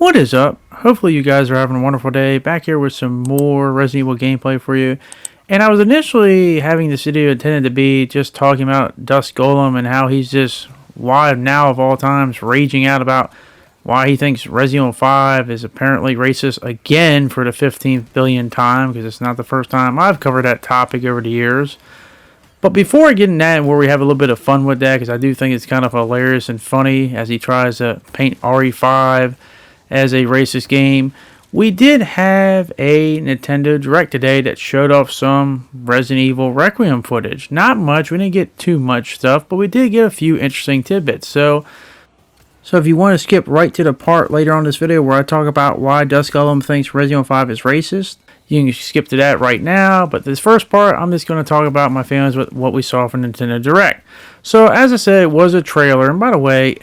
What is up? Hopefully you guys are having a wonderful day. Back here with some more Resident Evil gameplay for you. And I was initially having this video intended to be just talking about Dusk Golem and how he's just wild now of all times, raging out about why he thinks Resident Evil 5 is apparently racist again for the 15th billionth time, because it's not the first time I've covered that topic over the years. But before I get in that, where we have a little bit of fun with that, because I do think it's kind of hilarious and funny as he tries to paint RE5 as a racist game, we did have a Nintendo Direct today that showed off some Resident Evil Requiem footage. Not much, we didn't get too much stuff, but we did get a few interesting tidbits. So if you want to skip right to the part later on in this video where I talk about why Dusk Golem thinks Resident Evil 5 is racist, you can skip to that right now. But this first part, I'm just going to talk about my feelings with what we saw from Nintendo Direct. So as I said, it was a trailer, and by the way,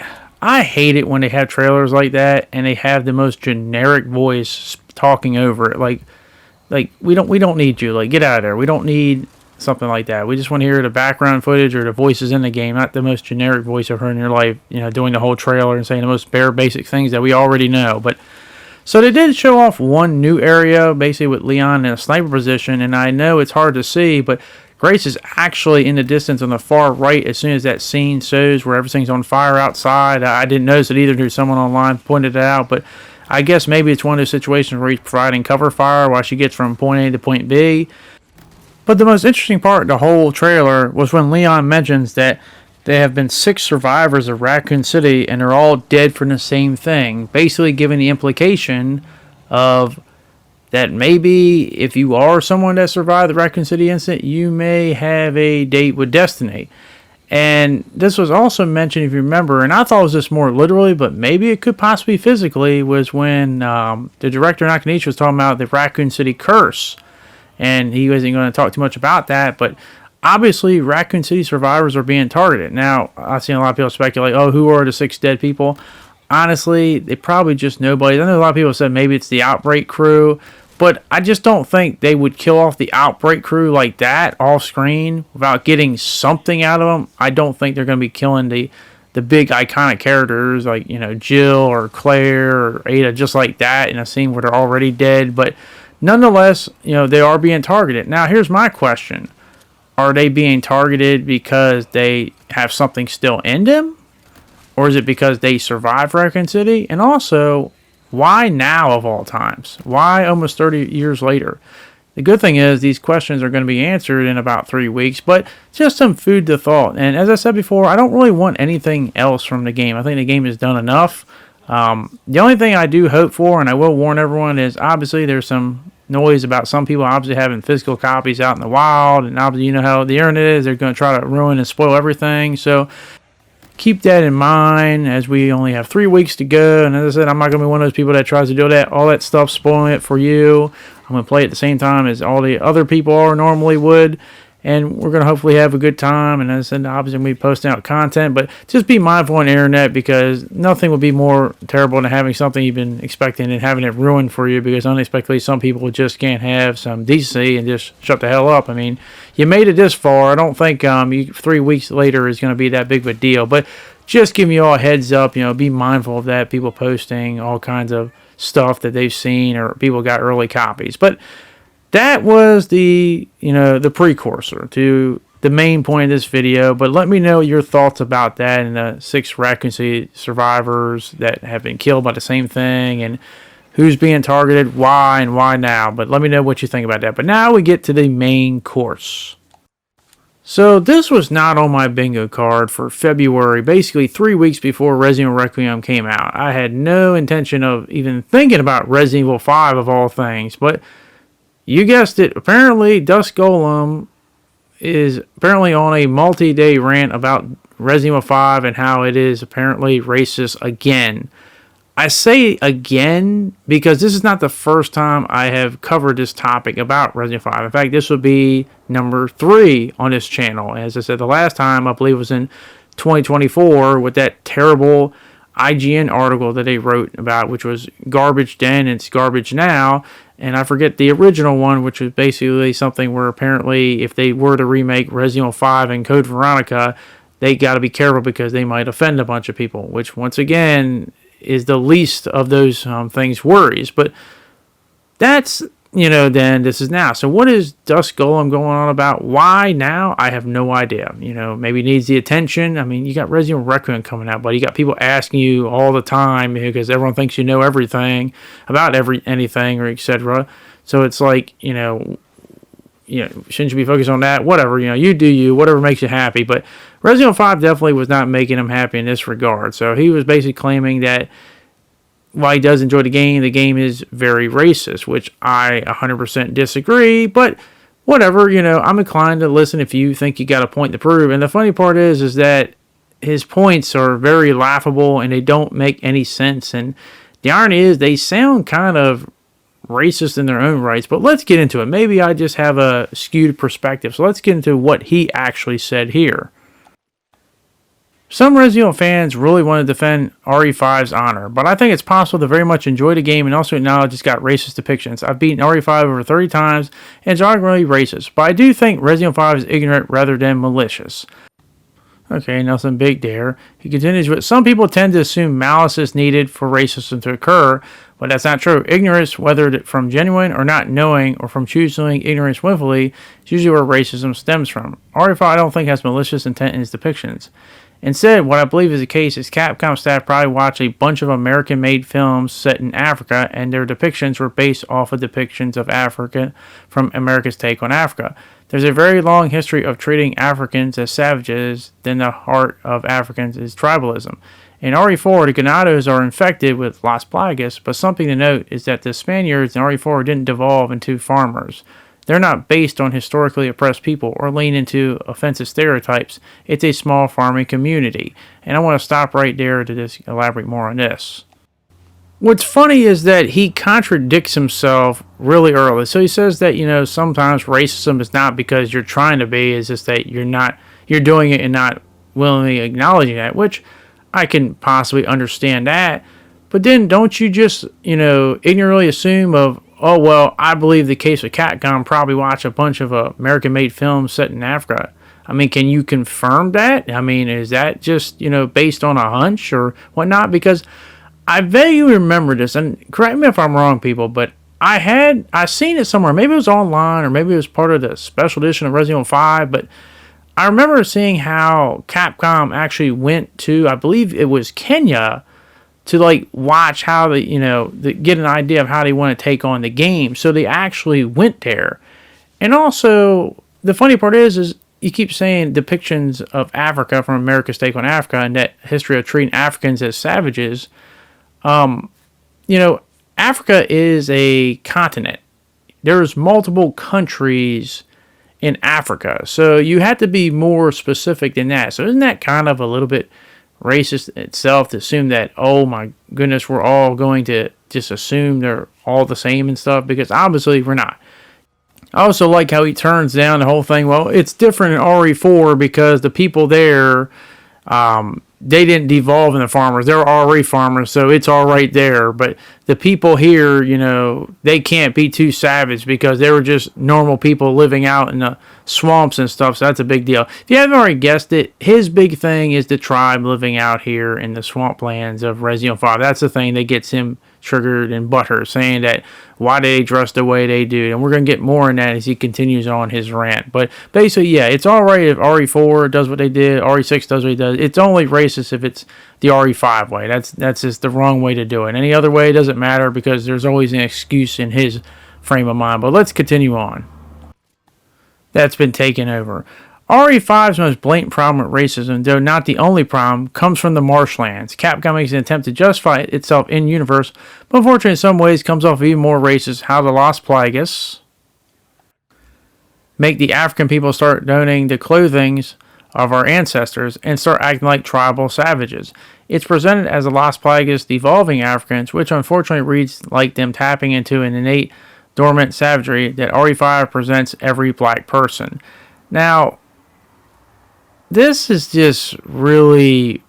I hate it when they have trailers like that and they have the most generic voice talking over it. Like we don't need you. Like, get out of there. We don't need something like that. We just want to hear the background footage or the voices in the game, not the most generic voice I've heard in your life, doing the whole trailer and saying the most bare basic things that we already know. But so they did show off one new area, basically with Leon in a sniper position, and I know it's hard to see, but Grace is actually in the distance on the far right as soon as that scene shows where everything's on fire outside. I didn't notice it either until someone online pointed it out, but I guess maybe it's one of those situations where he's providing cover fire while she gets from point A to point B. But the most interesting part of the whole trailer was when Leon mentions that there have been 6 survivors of Raccoon City and they're all dead from the same thing, basically giving the implication of that maybe if you are someone that survived the Raccoon City incident, you may have a date with Destiny. And this was also mentioned, if you remember, and I thought it was just more literally, but maybe it could possibly physically, was when the director Nakanishi was talking about the Raccoon City curse. And he wasn't going to talk too much about that, but obviously Raccoon City survivors are being targeted. Now, I've seen a lot of people speculate, oh, who are the 6 dead people? Honestly, they probably just nobody. I know a lot of people said maybe it's the Outbreak crew, but I just don't think they would kill off the Outbreak crew like that off screen without getting something out of them. I don't think they're going to be killing the big iconic characters like, Jill or Claire or Ada, just like that in a scene where they're already dead. But nonetheless, they are being targeted. Now, here's my question. Are they being targeted because they have something still in them? Or is it because they survived Raccoon City? And also, why now of all times? Why almost 30 years later? The good thing is these questions are going to be answered in about 3 weeks, but just some food to thought. And as I said before, I don't really want anything else from the game. I think the game has done enough. The only thing I do hope for, and I will warn everyone, is obviously there's some noise about some people obviously having physical copies out in the wild, and obviously you know how the internet is. They're going to try to ruin and spoil everything. So keep that in mind as we only have 3 weeks to go. And as I said, I'm not going to be one of those people that tries to do all that stuff, spoiling it for you. I'm going to play at the same time as all the other people normally would. And we're going to hopefully have a good time. And as I said, obviously I'm going to be posting out content. But just be mindful on the internet, because nothing would be more terrible than having something you've been expecting and having it ruined for you, because unexpectedly some people just can't have some decency and just shut the hell up. I mean, you made it this far. I don't think 3 weeks later is going to be that big of a deal. But just giving you all a heads up, be mindful of that. People posting all kinds of stuff that they've seen or people got early copies. But that was the precursor to the main point of this video. But let me know your thoughts about that and the 6 Raccoon City survivors that have been killed by the same thing, and who's being targeted, why, and why now. But let me know what you think about that. But now we get to the main course. So this was not on my bingo card for February, basically 3 weeks before Resident Evil Requiem came out. I had no intention of even thinking about Resident Evil 5 of all things, but you guessed it, apparently Dusk Golem is apparently on a multi-day rant about Resident Evil 5 and how it is apparently racist again. I say again because this is not the first time I have covered this topic about Resident Evil 5. In fact, this would be number 3 on this channel. As I said, the last time I believe was in 2024 with that terrible IGN article that they wrote about, which was garbage then, it's garbage now. And I forget the original one, which was basically something where apparently if they were to remake Resident Evil 5 and Code Veronica, they got to be careful because they might offend a bunch of people, which once again is the least of those things worries. But that's, then this is now. So what is Dusk Golem going on about? Why now? I have no idea. Maybe it needs the attention. I mean, you got Resident Evil Requiem coming out, but you got people asking you all the time because everyone thinks you know everything about anything or etc. So it's like, shouldn't you be focused on that? Whatever, you do you, whatever makes you happy. But Resident Evil 5 definitely was not making him happy in this regard. So he was basically claiming that while he does enjoy the game is very racist, which I 100% disagree, but whatever, I'm inclined to listen if you think you got a point to prove. And the funny part is that his points are very laughable and they don't make any sense. And the irony is they sound kind of racist in their own rights, but let's get into it. Maybe I just have a skewed perspective. So let's get into what he actually said here. Some Resident Evil fans really want to defend RE5's honor, but I think it's possible to very much enjoy the game and also acknowledge it's got racist depictions. I've beaten RE5 over 30 times, and it's arguably racist, but I do think Resident Evil 5 is ignorant rather than malicious. Okay, nothing big there. He continues with, some people tend to assume malice is needed for racism to occur, but that's not true. Ignorance, whether from genuine or not knowing or from choosing ignorance willfully, is usually where racism stems from. RE5 I don't think has malicious intent in its depictions. Instead, what I believe is the case is Capcom staff probably watched a bunch of American-made films set in Africa, and their depictions were based off of depictions of Africa from America's take on Africa. There's a very long history of treating Africans as savages, then the heart of Africans is tribalism. In RE4, the Ganados are infected with Las Plagas, but something to note is that the Spaniards in RE4 didn't devolve into farmers. They're not based on historically oppressed people or lean into offensive stereotypes. It's a small farming community. And I want to stop right there to just elaborate more on this. What's funny is that he contradicts himself really early. So he says that, sometimes racism is not because you're trying to be, it's just that you're doing it and not willingly acknowledging that, which I can possibly understand that. But then don't you just, ignorantly assume of, oh, well, I believe the case of Capcom probably watched a bunch of American-made films set in Africa. I mean, can you confirm that? I mean, is that just, based on a hunch or whatnot? Because I vaguely remember this, and correct me if I'm wrong, people, but I seen it somewhere. Maybe it was online or maybe it was part of the special edition of Resident Evil 5, but I remember seeing how Capcom actually went to, I believe it was Kenya, to watch how they, get an idea of how they want to take on the game. So they actually went there. And also, the funny part is you keep saying depictions of Africa from America's take on Africa and that history of treating Africans as savages. Africa is a continent. There's multiple countries in Africa. So you have to be more specific than that. So isn't that kind of a little bit racist itself to assume that, oh my goodness, we're all going to just assume they're all the same and stuff, because obviously we're not. I also like how he turns down the whole thing. Well, it's different in RE4 because the people there, they didn't devolve into farmers. They're already farmers, so it's all right there. But the people here, they can't be too savage because they were just normal people living out in the swamps and stuff, so that's a big deal. If you haven't already guessed it, his big thing is the tribe living out here in the swamplands of Resident Evil 5. That's the thing that gets him triggered and butthurt, saying that why they dress the way they do. And we're going to get more in that as he continues on his rant. But basically, yeah, it's all right if RE4 does what they did, RE6 does what he does. It's only racist if it's the RE5 way. That's just the wrong way to do it. Any other way doesn't matter because there's always an excuse in his frame of mind. But let's continue on. That's been taken over. RE5's most blatant problem with racism, though not the only problem, comes from the marshlands. Capcom makes an attempt to justify itself in-universe, but unfortunately in some ways comes off even more racist. How the Las Plagas make the African people start donating the clothings of our ancestors and start acting like tribal savages. It's presented as the Las Plagas devolving Africans, which unfortunately reads like them tapping into an innate dormant savagery that RE5 presents every black person. Now, this is just really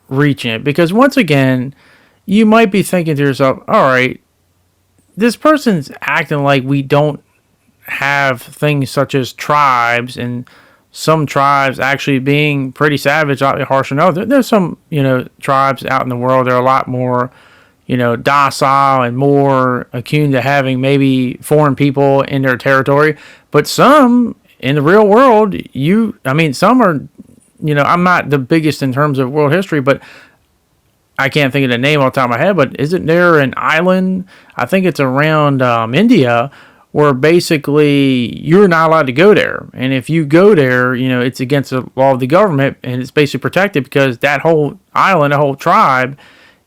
reaching it, because once again, you might be thinking to yourself, all right, this person's acting like we don't have things such as tribes and some tribes actually being pretty savage, harsh and other. There's some, tribes out in the world that are a lot more, docile and more attuned to having maybe foreign people in their territory. But some in the real world, some are, I'm not the biggest in terms of world history, but I can't think of the name off the top of my head, but isn't there an island? I think it's around India, where basically you're not allowed to go there. And if you go there, it's against the law of the government, and it's basically protected because that whole island, the whole tribe,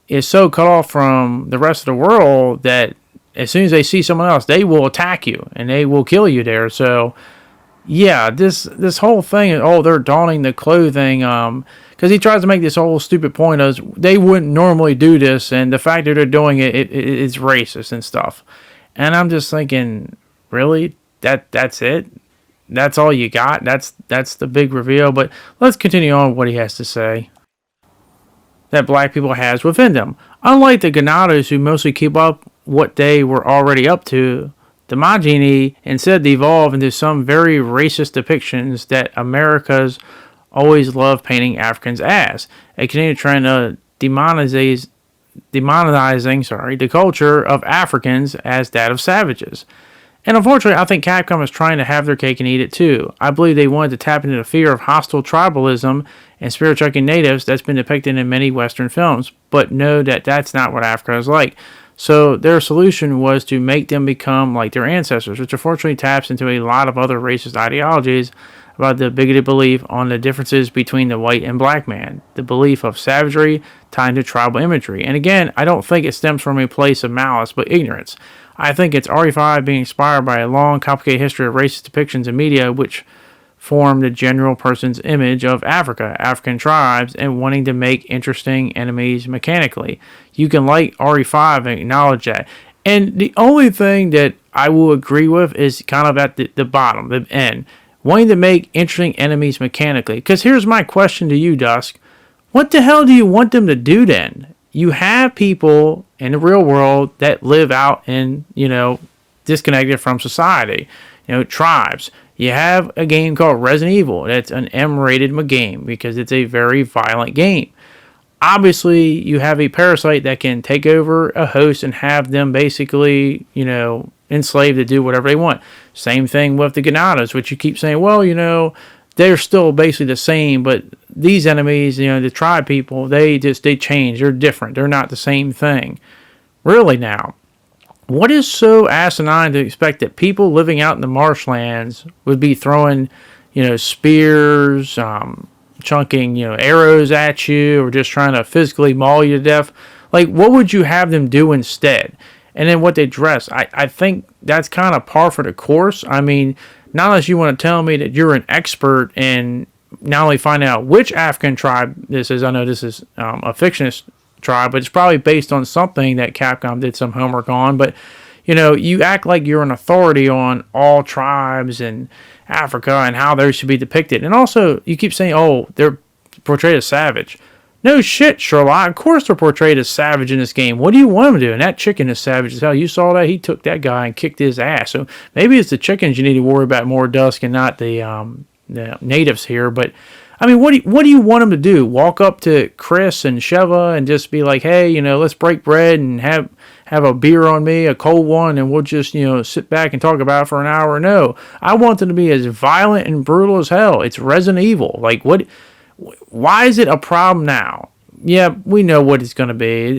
is so cut off from the rest of the world that as soon as they see someone else, they will attack you and they will kill you there. So, yeah, this whole thing, they're donning the clothing, because he tries to make this whole stupid point of they wouldn't normally do this, and the fact that they're doing it's racist and stuff. And I'm just thinking, really? That's it? That's all you got? That's the big reveal. But let's continue on with what he has to say. That black people has within them. Unlike the Ganados, who mostly keep up what they were already up to, the Majini instead devolve into some very racist depictions that America's always loved painting Africans as. A continued trend of demonizing the culture of Africans as that of savages. And unfortunately, I think Capcom is trying to have their cake and eat it too. I believe they wanted to tap into the fear of hostile tribalism and spirit-chucking natives that's been depicted in many Western films, but know that that's not what Africa is like. So their solution was to make them become like their ancestors, which unfortunately taps into a lot of other racist ideologies about the bigoted belief on the differences between the white and black man, the belief of savagery tied to tribal imagery. And again, I don't think it stems from a place of malice, but ignorance. I think it's RE5 being inspired by a long, complicated history of racist depictions in media which form the general person's image of Africa, African tribes, and wanting to make interesting enemies mechanically. You can like RE5 and acknowledge that. And the only thing that I will agree with is kind of at the bottom, the end. Wanting to make interesting enemies mechanically. Because here's my question to you, Dusk. What the hell do you want them to do then? You have people in the real world that live out in, disconnected from society. Tribes. You have a game called Resident Evil. That's an M-rated game because it's a very violent game. Obviously, you have a parasite that can take over a host and have them basically, enslaved to do whatever they want. Same thing with the Ganados, which you keep saying, well, they're still basically the same, but these enemies, the tribe people, they change. They're different. They're not the same thing. Really now, what is so asinine to expect that people living out in the marshlands would be throwing, spears, chunking, arrows at you, or just trying to physically maul you to death? Like, what would you have them do instead? And then what they dress. I think that's kind of par for the course. I mean, not unless you want to tell me that you're an expert in not only finding out which African tribe this is. I know this is a fictionist tribe, but it's probably based on something that Capcom did some homework on. But, you act like you're an authority on all tribes in Africa and how they should be depicted. And also, you keep saying, they're portrayed as savage. No shit, Sherlock. Of course they're portrayed as savage in this game. What do you want them to do? And that chicken is savage as hell. You saw that? He took that guy and kicked his ass. So maybe it's the chickens you need to worry about more, Dusk, and not the natives here. But, I mean, what do you want them to do? Walk up to Chris and Sheva and just be like, hey, let's break bread and have a beer on me, a cold one, and we'll just, sit back and talk about it for an hour? No. I want them to be as violent and brutal as hell. It's Resident Evil. Like, what... Why is it a problem now? Yeah, we know what it's going to be.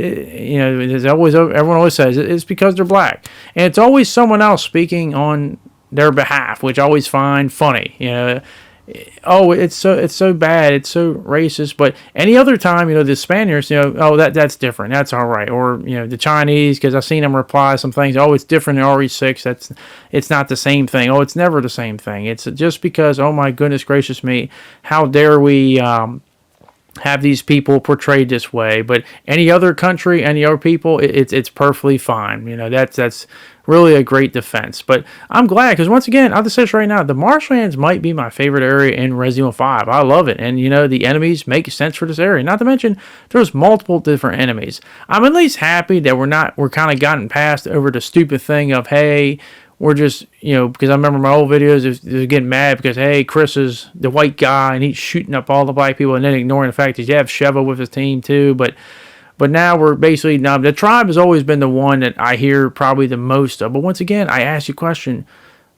There's always, everyone always says it's because they're black, and it's always someone else speaking on their behalf, which I always find funny. It's so bad, it's so racist. But any other time, the Spaniards, that's different, that's all right. Or the Chinese, because I've seen them reply some things. It's different in RE6. It's not the same thing. It's never the same thing. It's just because, oh my goodness gracious me, how dare we have these people portrayed this way? But any other country, any other people, it's perfectly fine. That's really a great defense. But I'm glad, because once again, I'll just say this right now, the marshlands might be my favorite area in Resident Evil 5. I love it. And, the enemies make sense for this area. Not to mention, there's multiple different enemies. I'm at least happy that we're kind of gotten past over the stupid thing of, hey, were just, because I remember my old videos, they was getting mad because, hey, Chris is the white guy and he's shooting up all the black people and then ignoring the fact that you have Sheva with his team too. But now we're basically, now the tribe has always been the one that I hear probably the most of. But once again, I ask you a question.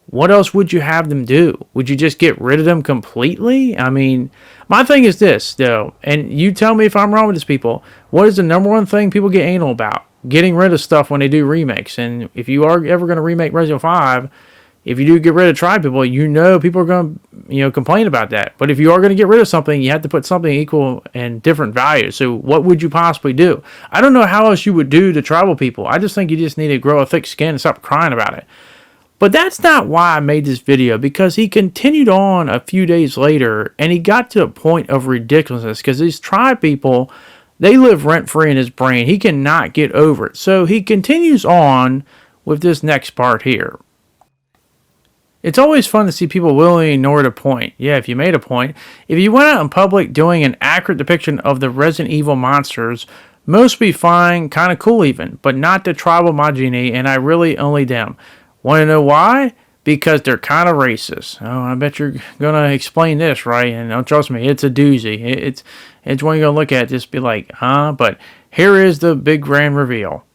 What else would you have them do? Would you just get rid of them completely? I mean, my thing is this, though, and you tell me if I'm wrong with this, people. What is the number one thing people get anal about? Getting rid of stuff when they do remakes. And if you are ever going to remake Resident Evil 5, if you do get rid of tribe people, people are going to, complain about that. But if you are going to get rid of something, you have to put something equal and different values. So what would you possibly do? I don't know how else you would do to tribal people. I just think you just need to grow a thick skin and stop crying about it. But that's not why I made this video, because he continued on a few days later and he got to a point of ridiculousness because these tribe people, they live rent-free in his brain. He cannot get over it. So he continues on with this next part here. It's always fun to see people willingly ignore the point. Yeah, if you made a point. If you went out in public doing an accurate depiction of the Resident Evil monsters, most would be fine, kind of cool even, but not the tribal Majini, and I really only them. Want to know why? Because they're kind of racist. Oh, I bet you're going to explain this, right? And don't trust me, it's a doozy. It's when you're going to look at it, just be like, huh? But here is the big grand reveal.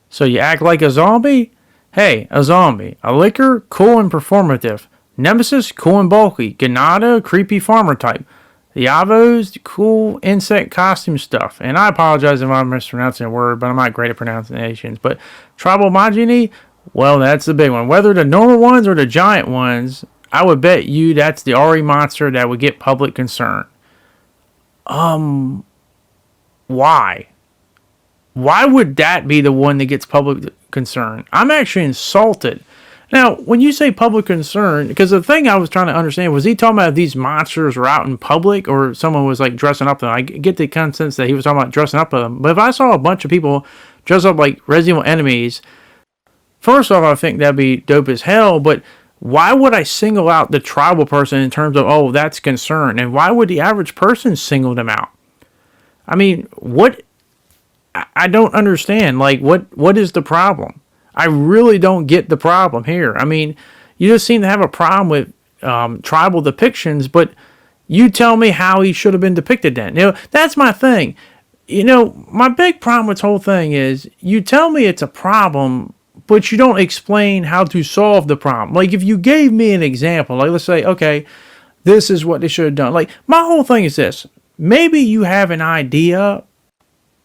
So you act like a zombie? Hey, a zombie. A licker, cool and performative. Nemesis, cool and bulky. Ganado, creepy farmer type. The Avos, cool insect costume stuff. And I apologize if I'm mispronouncing a word, but I'm not great at pronunciations. But Tribal Majini, well, that's the big one. Whether the normal ones or the giant ones, I would bet you that's the RE monster that would get public concern. Why? Why would that be the one that gets public concern? I'm actually insulted. Now, when you say public concern, because the thing I was trying to understand, was he talking about if these monsters were out in public or someone was like dressing up them? I get the sense that he was talking about dressing up them. But if I saw a bunch of people dress up like Resident Evil enemies, first off, I think that'd be dope as hell. But why would I single out the tribal person in terms of, oh, that's concern? And why would the average person single them out? I mean, what? I don't understand. Like, what is the problem? I really don't get the problem here. I mean, you just seem to have a problem with tribal depictions, but you tell me how he should have been depicted then. That's my thing. My big problem with this whole thing is you tell me it's a problem, but you don't explain how to solve the problem. Like, if you gave me an example, like let's say, okay, this is what they should have done. Like, my whole thing is this. Maybe you have an idea,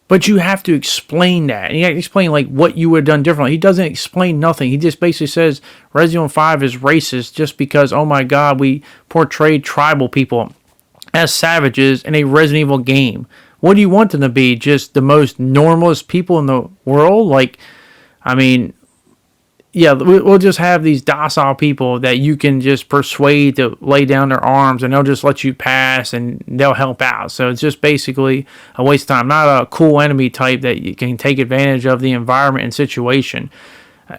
but you have to explain that. And you have to explain like what you would have done differently. He doesn't explain nothing. He just basically says Resident Evil 5 is racist just because, oh my God, we portrayed tribal people as savages in a Resident Evil game. What do you want them to be? Just the most normalest people in the world? Like, I mean, yeah, we'll just have these docile people that you can just persuade to lay down their arms and they'll just let you pass and they'll help out. So it's just basically a waste of time. Not a cool enemy type that you can take advantage of the environment and situation.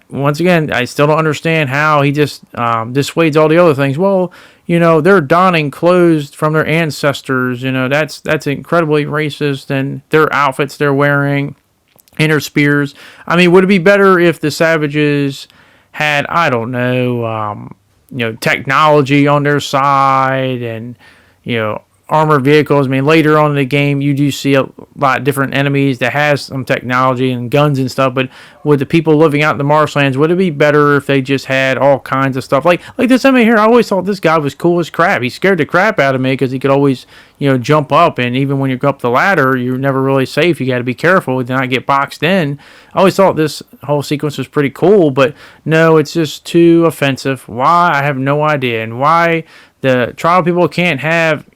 Once again, I still don't understand how he just dissuades all the other things. Well, they're donning clothes from their ancestors. That's incredibly racist, and their outfits they're wearing. And their spears. I mean, would it be better if the savages had, I don't know, technology on their side and, armored vehicles? I mean, later on in the game, you do see a lot of different enemies that has some technology and guns and stuff. But with the people living out in the marshlands, would it be better if they just had all kinds of stuff? Like this enemy here, I always thought this guy was cool as crap. He scared the crap out of me because he could always, jump up. And even when you go up the ladder, you're never really safe. You got to be careful to not get boxed in. I always thought this whole sequence was pretty cool. But no, it's just too offensive. Why? I have no idea. And why the tribal people can't have,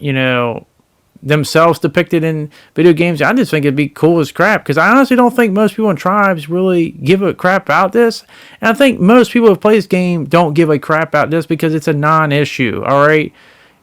themselves depicted in video games. I just think it'd be cool as crap, because I honestly don't think most people in tribes really give a crap about this. And I think most people who play this game don't give a crap about this because it's a non-issue, all right?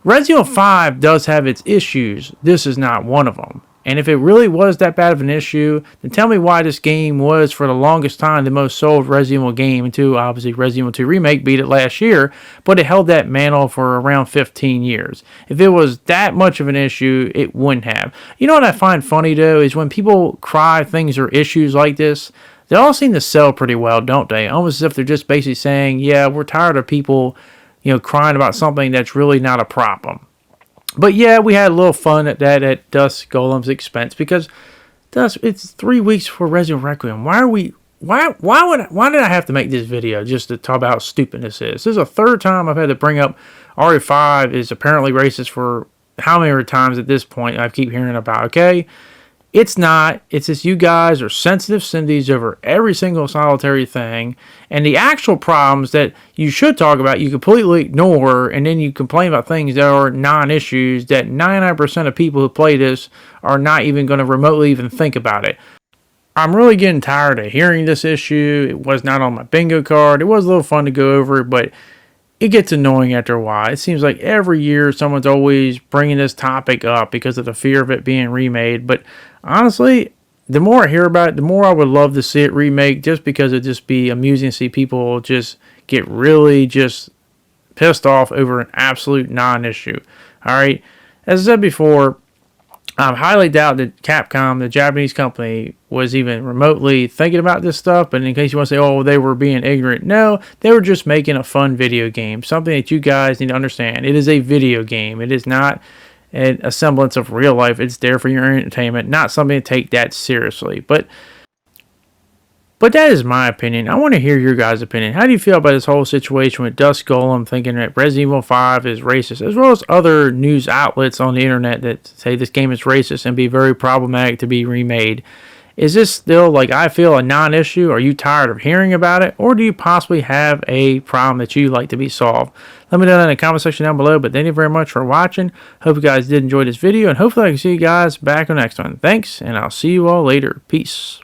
Resident Evil 5 does have its issues. This is not one of them. And if it really was that bad of an issue, then tell me why this game was, for the longest time, the most sold Resident Evil game, until obviously Resident Evil 2 Remake beat it last year, but it held that mantle for around 15 years. If it was that much of an issue, it wouldn't have. You know what I find funny, though, is when people cry things are issues like this, they all seem to sell pretty well, don't they? Almost as if they're just basically saying, yeah, we're tired of people, crying about something that's really not a problem. But yeah, we had a little fun at that at Dusk Golem's expense, because it's 3 weeks for Resident Evil Requiem. Why did I have to make this video just to talk about how stupid this is? This is the third time I've had to bring up RE5 is apparently racist for how many times at this point I keep hearing about, okay? It's not. It's just you guys are sensitive Cindy's over every single solitary thing. And the actual problems that you should talk about, you completely ignore. And then you complain about things that are non-issues that 99% of people who play this are not even going to remotely even think about it. I'm really getting tired of hearing this issue. It was not on my bingo card. It was a little fun to go over, but it gets annoying after a while. It seems like every year someone's always bringing this topic up because of the fear of it being remade. But honestly, the more I hear about it, the more I would love to see it remake, just because it'd just be amusing to see people just get really just pissed off over an absolute non-issue. All right. As I said before, I highly doubt that Capcom, the Japanese company, was even remotely thinking about this stuff. But in case you want to say, oh, they were being ignorant. No, they were just making a fun video game. Something that you guys need to understand. It is a video game. It is not a semblance of real life. It's there for your entertainment, not something to take that seriously. But that is my opinion. I want to hear your guys' opinion. How do you feel about this whole situation with Dusk Golem thinking that Resident Evil 5 is racist, as well as other news outlets on the internet that say this game is racist and be very problematic to be remade? Is this still, like I feel, a non-issue? Are you tired of hearing about it? Or do you possibly have a problem that you'd like to be solved? Let me know that in the comment section down below. But thank you very much for watching. Hope you guys did enjoy this video. And hopefully I can see you guys back on the next one. Thanks, and I'll see you all later. Peace.